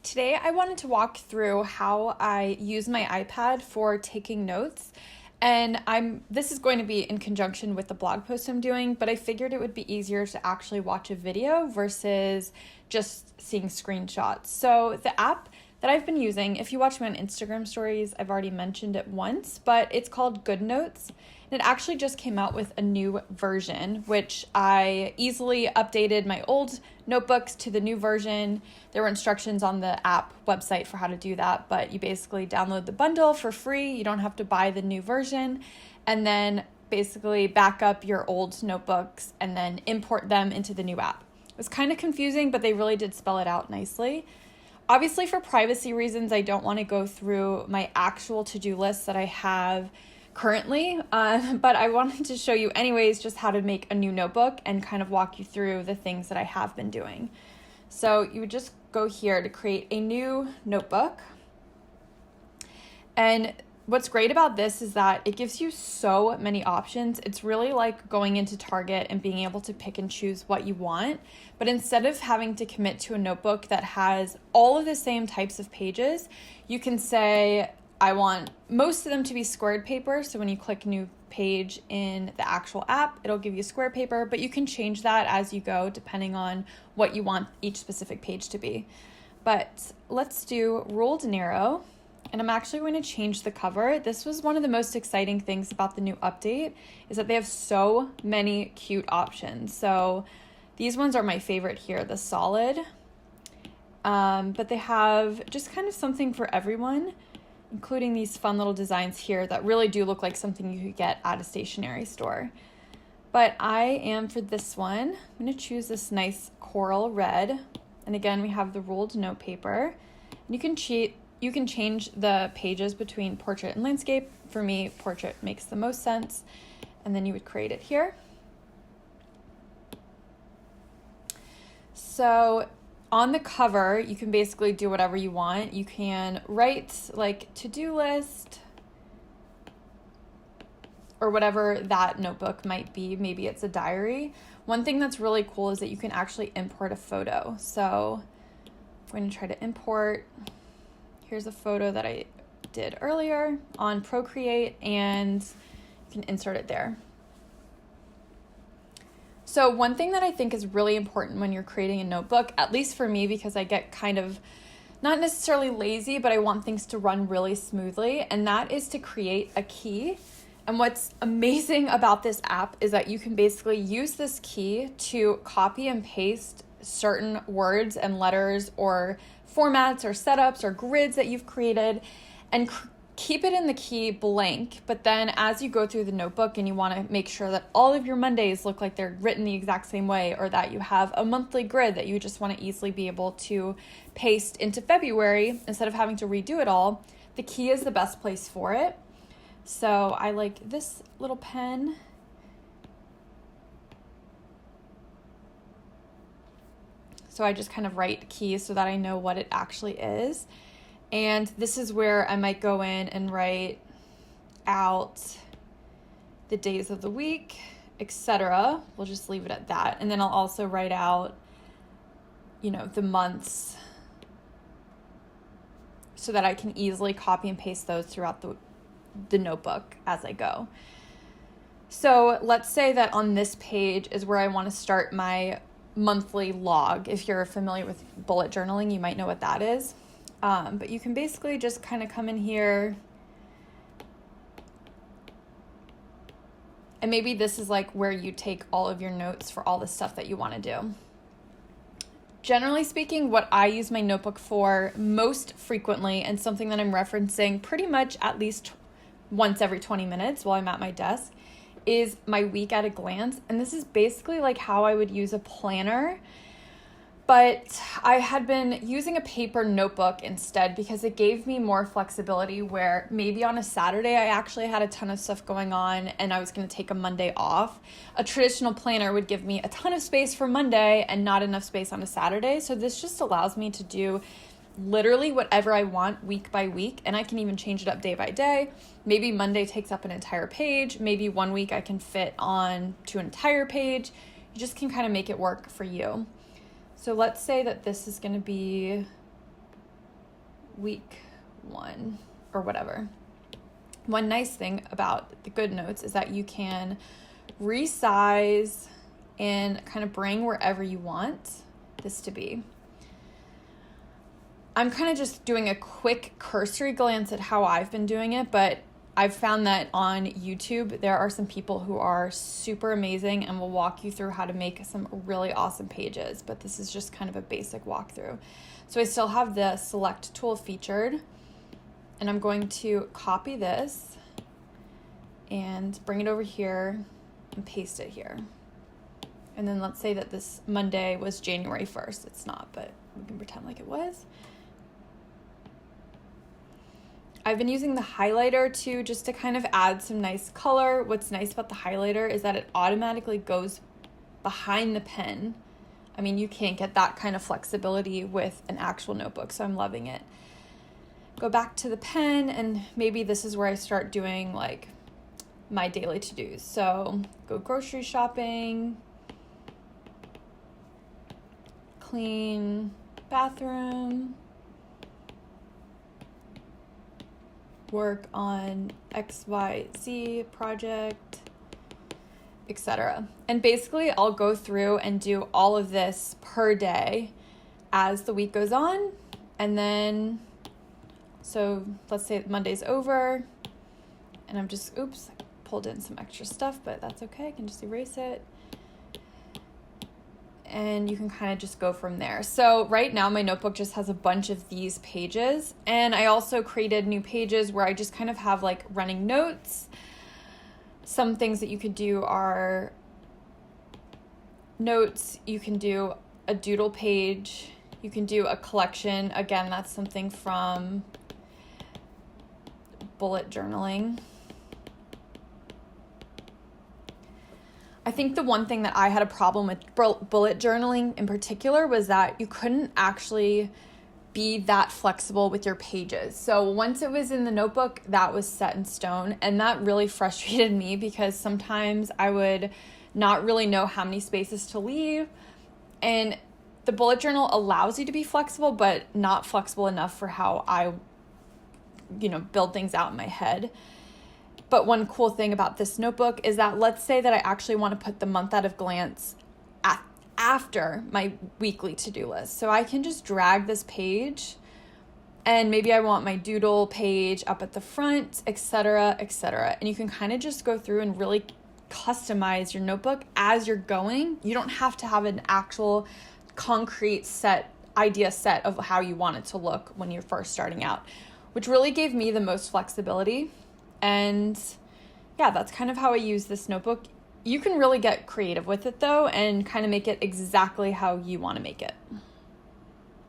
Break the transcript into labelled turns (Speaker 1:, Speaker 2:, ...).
Speaker 1: Today I wanted to walk through how I use my iPad for taking notes. And this is going to be in conjunction with the blog post I'm doing, but I figured it would be easier to actually watch a video versus just seeing screenshots. So the app that I've been using, if you watch me on Instagram stories, I've already mentioned it once, but it's called GoodNotes. And it actually just came out with a new version, which I easily updated my old notebooks to the new version. There were instructions on the app website for how to do that, but you basically download the bundle for free. You don't have to buy the new version, and then basically back up your old notebooks and then import them into the new app. It was kind of confusing, but they really did spell it out nicely. Obviously, for privacy reasons, I don't want to go through my actual to-do list that I have currently, but I wanted to show you anyways just how to make a new notebook and kind of walk you through the things that I have been doing. So you would just go here to create a new notebook. And what's great about this is that it gives you so many options. It's really like going into Target and being able to pick and choose what you want. But instead of having to commit to a notebook that has all of the same types of pages, you can say, I want most of them to be squared paper. So when you click new page in the actual app, it'll give you square paper, but you can change that as you go depending on what you want each specific page to be. But let's do ruled narrow. And I'm actually going to change the cover. This was one of the most exciting things about the new update is that they have so many cute options. So these ones are my favorite here, the solid. But they have just kind of something for everyone, including these fun little designs here that really do look like something you could get at a stationery store. But I am, for this one, I'm going to choose this nice coral red. And again, we have the ruled note paper. And you can change the pages between portrait and landscape. For me, portrait makes the most sense. And then you would create it here. So on the cover, you can basically do whatever you want. You can write like to-do list or whatever that notebook might be. Maybe it's a diary. One thing that's really cool is that you can actually import a photo. So I'm going to try to import. Here's a photo that I did earlier on Procreate, and you can insert it there. So one thing that I think is really important when you're creating a notebook, at least for me, because I get kind of not necessarily lazy, but I want things to run really smoothly, and that is to create a key. And what's amazing about this app is that you can basically use this key to copy and paste certain words and letters or formats or setups or grids that you've created and keep it in the key blank. But then as you go through the notebook and you want to make sure that all of your Mondays look like they're written the exact same way, or that you have a monthly grid that you just want to easily be able to paste into February instead of having to redo it all, the key is the best place for it. So I like this little pen. So I just kind of write keys so that I know what it actually is. And this is where I might go in and write out the days of the week, etc. We'll just leave it at that. And then I'll also write out, the months so that I can easily copy and paste those throughout the notebook as I go. So let's say that on this page is where I want to start my monthly log. If you're familiar with bullet journaling, you might know what that is. But you can basically just kind of come in here, and maybe this is like where you take all of your notes for all the stuff that you want to do. Generally speaking, what I use my notebook for most frequently, and something that I'm referencing pretty much at least once every 20 minutes while I'm at my desk, is my week at a glance. And this is basically like how I would use a planner, but I had been using a paper notebook instead because it gave me more flexibility, where maybe on a Saturday I actually had a ton of stuff going on and I was going to take a Monday off. A traditional planner would give me a ton of space for Monday and not enough space on a Saturday. So this just allows me to do literally whatever I want week by week, and I can even change it up day by day. Maybe Monday takes up an entire page. Maybe one week I can fit on to an entire page. You just can kind of make it work for you. So let's say that this is going to be week 1 or whatever. One nice thing about the GoodNotes is that you can resize and kind of bring wherever you want this to be. I'm kind of just doing a quick cursory glance at how I've been doing it, but I've found that on YouTube, there are some people who are super amazing and will walk you through how to make some really awesome pages, but this is just kind of a basic walkthrough. So I still have the select tool featured, and I'm going to copy this and bring it over here and paste it here. And then let's say that this Monday was January 1st. It's not, but we can pretend like it was. I've been using the highlighter too, just to kind of add some nice color. What's nice about the highlighter is that it automatically goes behind the pen. I mean, you can't get that kind of flexibility with an actual notebook, so I'm loving it. Go back to the pen, and maybe this is where I start doing like my daily to-dos. So go grocery shopping, clean bathroom, work on XYZ project, etc. And basically I'll go through and do all of this per day as the week goes on. And then, so let's say Monday's over and I'm just, oops, I pulled in some extra stuff, but that's okay. I can just erase it. And you can kind of just go from there. So right now my notebook just has a bunch of these pages, and I also created new pages where I just kind of have like running notes. Some things that you could do are notes, you can do a doodle page, you can do a collection. Again, that's something from bullet journaling. I think the one thing that I had a problem with bullet journaling in particular was that you couldn't actually be that flexible with your pages. So once it was in the notebook, that was set in stone. And that really frustrated me because sometimes I would not really know how many spaces to leave. And the bullet journal allows you to be flexible, but not flexible enough for how I, build things out in my head. But one cool thing about this notebook is that let's say that I actually want to put the month at a glance after my weekly to-do list. So I can just drag this page, and maybe I want my doodle page up at the front, etc., etc. And you can kind of just go through and really customize your notebook as you're going. You don't have to have an actual concrete idea set of how you want it to look when you're first starting out, which really gave me the most flexibility. And yeah, that's kind of how I use this notebook. You can really get creative with it though and kind of make it exactly how you want to make it.